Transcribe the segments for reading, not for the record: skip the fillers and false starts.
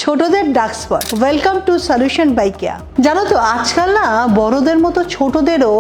ছোটদের dark spot. Welcome to solution by Keya. জানো তো আজকাল না বড়দের মতো ছোটদেরও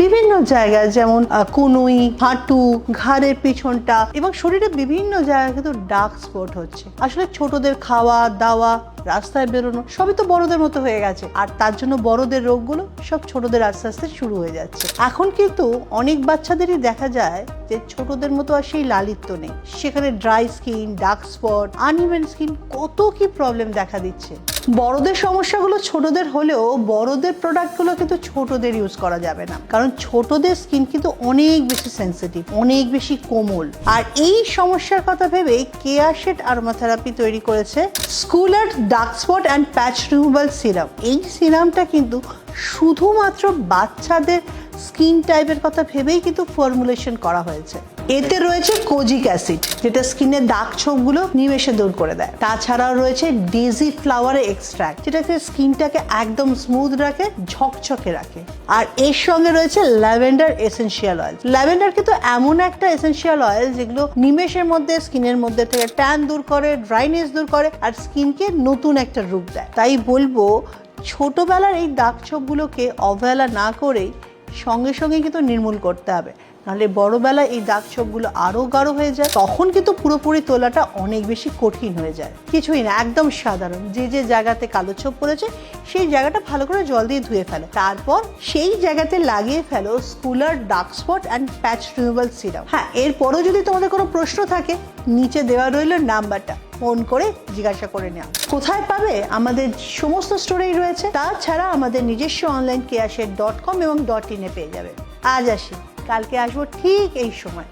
বিভিন্ন জায়গায় যেমন কনুই, হাঁটু, ঘাড়ের পিছনটা এবং শরীরে বিভিন্ন জায়গায় কিন্তু ডার্ক স্পট হচ্ছে। আসলে ছোটদের খাওয়া দাওয়া, রাস্তায় বেরোনো সবই তো বড়দের মতো হয়ে গেছে, আর তার জন্য বড়দের রোগগুলো সব ছোটদের আস্তে আস্তে শুরু হয়ে যাচ্ছে। এখন কিন্তু অনেক বাচ্চাদেরই দেখা যায় যে ছোটদের মতো আর সেই লালিত্য নেই, সেখানে dry skin, dark spot, uneven skin, কত কি প্রবলেম দেখা দিচ্ছে। বড়দের সমস্যাগুলো ছোটদের হলেও বড়দের প্রোডাক্টগুলো কিন্তু ছোটদের ইউজ করা যাবে না, কারণ ছোটদের স্কিন কিন্তু অনেক বেশি সেন্সিটিভ, অনেক বেশি কোমল। আর এই সমস্যার কথা ভেবে কেয়া শেড আরোমা থেরাপি তৈরি করেছে স্কুলার dark spot and patch removal serum. এই সিরামটা কিন্তু শুধুমাত্র বাচ্চাদের স্কিন টাইপের কথা ভেবেই কিন্তু ফর্মুলেশন করা হয়েছে। এতে রয়েছে কোজিক অ্যাসিড, যেটা স্কিনের দাগ ছোপগুলো নিমেষে দূর করে দেয়। তাছাড়াও রয়েছে ডেজি ফ্লাওয়ারের এক্সট্রাক্ট, যেটাকে স্কিনটাকে একদম স্মুথ রাখে, ঝকঝকে রাখে। আর এর সঙ্গে রয়েছে ল্যাভেন্ডার এসেনশিয়াল অয়েল। ল্যাভেন্ডার কিন্তু এমন একটা এসেনশিয়াল অয়েল যেগুলো নিমেষের মধ্যে স্কিনের মধ্যে থেকে ট্যান দূর করে, ড্রাইনেস দূর করে, আর স্কিনকে নতুন একটা রূপ দেয়। তাই বলবো ছোটবেলার এই দাগ ছোপগুলোকে অবহেলা না করেই সঙ্গে সঙ্গে কিন্তু নির্মূল করতে হবে, নাহলে বড়বেলায় এই দাগ ছোপগুলো আরো গাঢ় হয়ে যায়। তখন কিন্তু পুরোপুরি তোলাটা অনেক বেশি কঠিন হয়ে যায়। কিছুই না, একদম সাধারণ যে জায়গাতে কালো ছোপ পড়েছে সেই জায়গাটা ভালো করে জল দিয়ে ধুয়ে ফেলো, তারপর সেই জায়গাতে লাগিয়ে ফেলো স্কুলার dark spot and patch removal serum. হ্যাঁ, এরপরও যদি তোমাদের কোনো প্রশ্ন থাকে, নিচে দেওয়া রইল নাম্বারটা, ফোন করে জিজ্ঞাসা করে নেওয়া। কোথায় পাবে? আমাদের সমস্ত স্টোরেই রয়েছে, তাছাড়া আমাদের নিজস্ব অনলাইন keashed.com এবং .in পেয়ে যাবে। আজ আসি, কালকে আসবো ঠিক এই সময়।